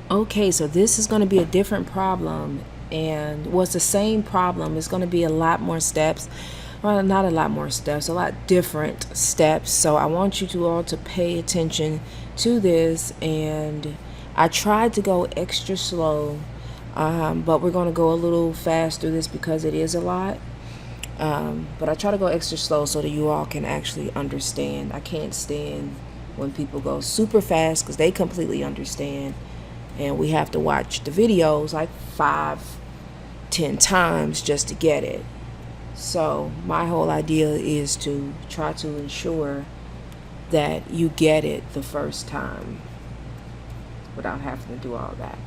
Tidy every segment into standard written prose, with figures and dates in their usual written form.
Okay, so this is going to be a different problem, and well, it's the same problem. It's going to be a lot more steps. Well, not a lot more steps, a lot different steps. So I want you to all to pay attention to this, and I tried to go extra slow, but we're going to go a little fast through this because it is a lot. But I try to go extra slow so that you all can actually understand. I can't stand when people go super fast because they completely understand, and we have to watch the videos like 5-10 times just to get it. So my whole idea is to try to ensure that you get it the first time without having to do all that.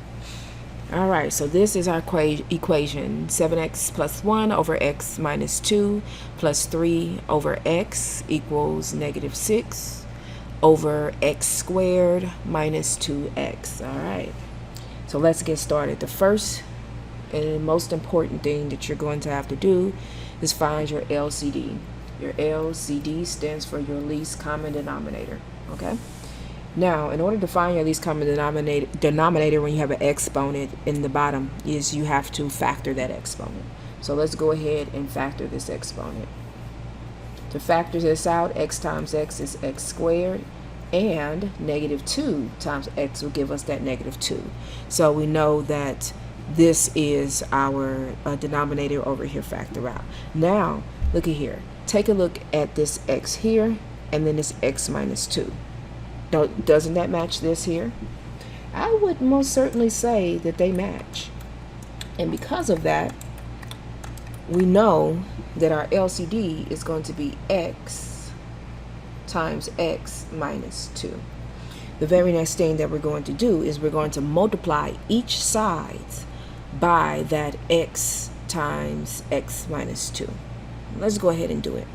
All right, so this is our equation. 7x plus 1 over x minus 2 plus 3 over x equals negative 6 over x squared minus 2x. All right, so let's get started. The first and most important thing that you're going to have to do is find your LCD. Your LCD stands for your least common denominator, okay? Now, in order to find your least common denominator when you have an exponent in the bottom is you have to factor that exponent. So let's go ahead and factor this exponent. To factor this out, x times x is x squared, and negative 2 times x will give us that negative 2. So we know that this is our denominator over here, factor out. Now, look at here. Take a look at this x here, and then this x minus 2. Doesn't that match this here? I would most certainly say that they match. And because of that, we know that our LCD is going to be x times x minus 2. The very next thing that we're going to do is we're going to multiply each side by that x times x minus 2. Let's go ahead and do it.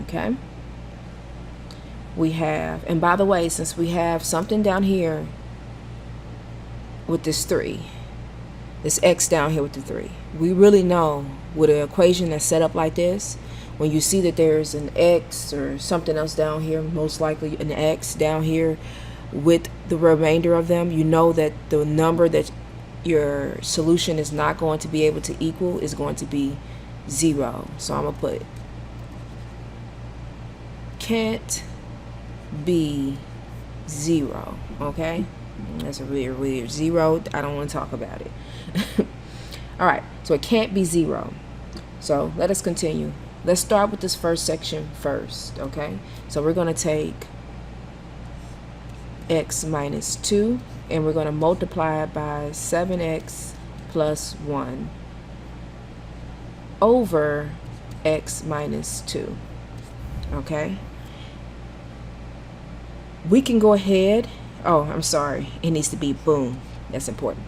Okay. We have, and by the way, since we have something down here with this 3, this x down here with the 3, we really know with an equation that's set up like this, when you see that there's an x or something else down here, most likely an x down here with the remainder of them, you know that the number that your solution is not going to be able to equal is going to be 0. So I'm going to put can't be 0. Okay, that's a weird 0. I don't want to talk about it. All right, so it can't be 0. So let us continue. Let's start with this first section first. Okay, so we're going to take x minus 2 and we're going to multiply it by 7x plus 1 over x minus 2. Okay, we can go ahead. Oh, I'm sorry, it needs to be boom. That's important.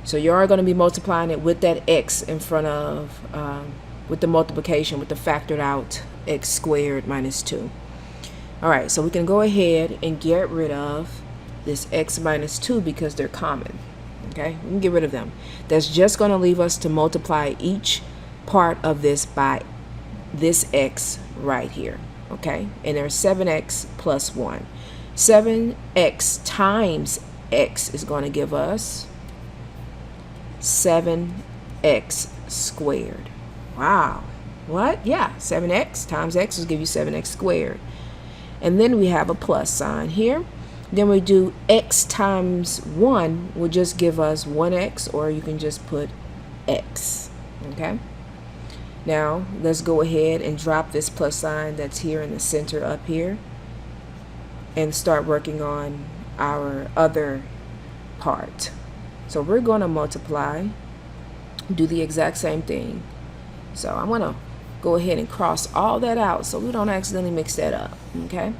So you are going to be multiplying it with that x in front of with the multiplication, with the factored out x squared minus 2. All right, so we can go ahead and get rid of this x minus 2 because they're common. Okay, we can get rid of them. That's just going to leave us to multiply each part of this by this x right here. Okay, and there's 7x plus 1. 7x times x is going to give us 7x squared. Wow. What? Yeah, 7x times x will give you 7x squared. And then we have a plus sign here. Then we do x times 1 will just give us 1x, or you can just put x. Okay. Now let's go ahead and drop this plus sign that's here in the center up here and start working on our other part. So we're going to multiply, do the exact same thing. So I'm going to go ahead and cross all that out so we don't accidentally mix that up. Okay,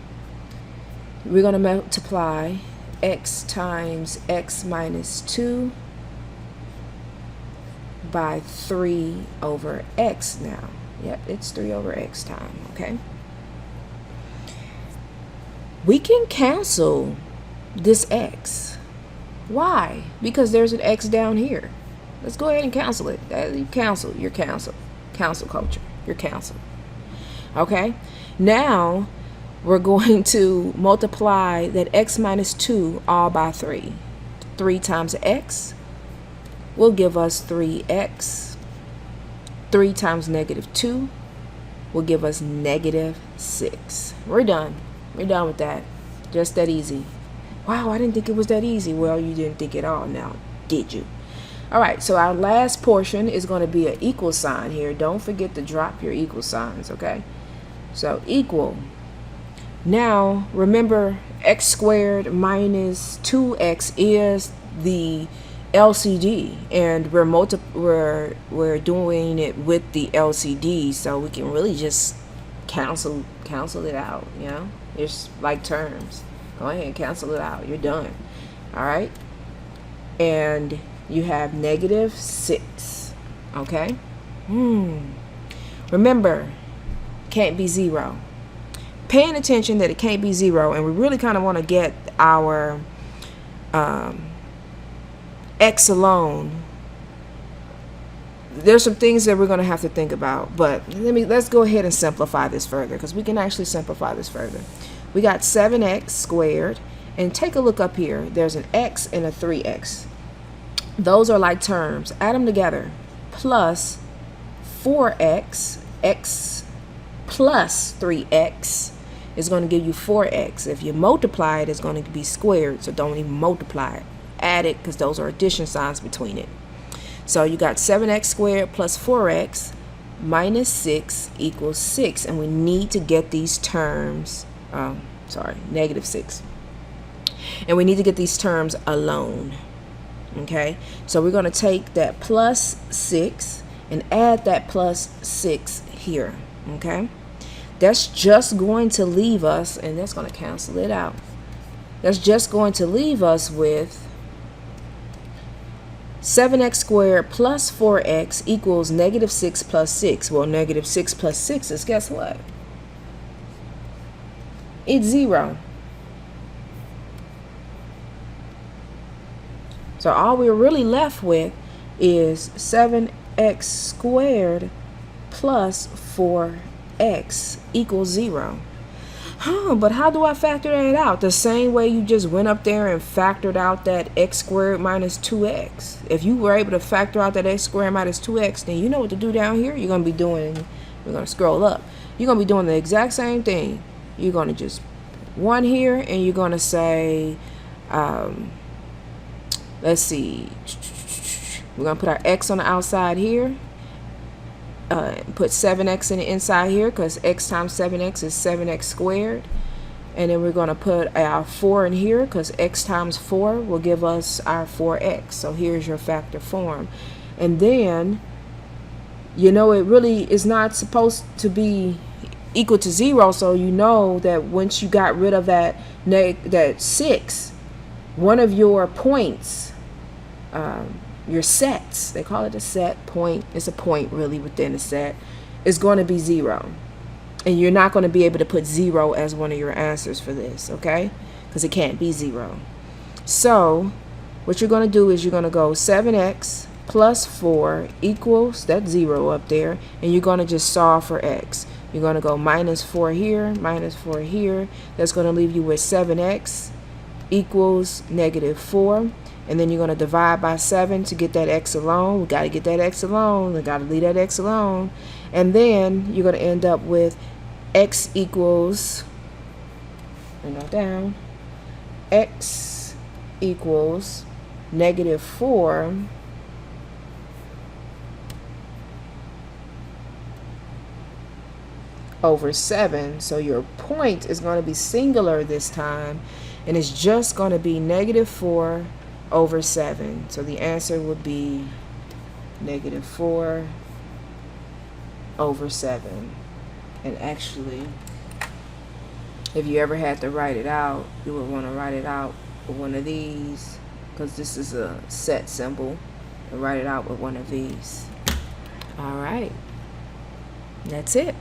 we're going to multiply x times x minus 2 by 3 over x now. Yep, it's 3 over x time. Okay, we can cancel this x. Why? Because there's an x down here. Let's go ahead and cancel it. You cancel. You're canceled. Cancel culture. You're canceled. Okay, now we're going to multiply that x minus 2 all by 3. 3 times x will give us 3x. 3 times negative 2 will give us negative 6. We're done. We're done with that. Just that easy. Wow, I didn't think it was that easy. Well, you didn't think it all now, did you? All right, so our last portion is going to be an equal sign here. Don't forget to drop your equal signs, okay? So equal. Now, remember, x squared minus 2x is the LCD, and we're doing it with the LCD, so we can really just cancel it out, you know? It's like terms. Go ahead and cancel it out. You're done. All right? And you have negative 6. Okay? Remember, can't be 0. Paying attention that it can't be 0, and we really kind of want to get our x alone. There's some things that we're going to have to think about, but let's go ahead and simplify this further, because we can actually simplify this further. We got 7x squared, and take a look up here. There's an x and a 3x. Those are like terms. Add them together. Plus 4x, x plus 3x is going to give you 4x. If you multiply it, it's going to be squared, so don't even multiply it. Add it, because those are addition signs between it. So you got 7x squared plus 4x minus 6 equals 6, and we need to get these terms, negative 6. And we need to get these terms alone. Okay, so we're going to take that plus 6 and add that plus 6 here. Okay, that's just going to leave us, and that's going to cancel it out. That's just going to leave us with 7x squared plus 4x equals negative 6 plus 6. Well, negative 6 plus 6 is, guess what? It's 0. So all we're really left with is 7x squared plus 4x equals 0. But how do I factor that out? The same way you just went up there and factored out that x squared minus 2x. If you were able to factor out that x squared minus 2x, then you know what to do down here. You're going to be doing, we're going to scroll up. You're going to be doing the exact same thing. You're going to just 1 here, and you're going to say, let's see, we're going to put our x on the outside here. Put 7x in the inside here, because x times 7x is 7x squared. And then we're going to put our 4 in here, because x times 4 will give us our 4x. So here's your factor form. And then, you know, it really is not supposed to be equal to 0. So you know that once you got rid of that 6, one of your points, your sets, they call it a set point, it's a point really within a set, is going to be 0. And you're not going to be able to put 0 as one of your answers for this, okay? Because it can't be 0. So what you're going to do is you're going to go 7x plus 4 equals, that's 0 up there, and you're going to just solve for x. You're going to go minus 4 here, minus 4 here. That's going to leave you with 7x equals negative 4. And then you're going to divide by 7 to get that x alone. We got to get that x alone. We got to leave that x alone. And then you're going to end up with x equals, bring that down, x equals negative 4 over 7. So your point is going to be singular this time, and it's just going to be negative 4 over 7. So the answer would be negative 4 over 7. And actually, if you ever had to write it out, you would want to write it out with one of these, because this is a set symbol, and write it out with one of these. All right, that's it.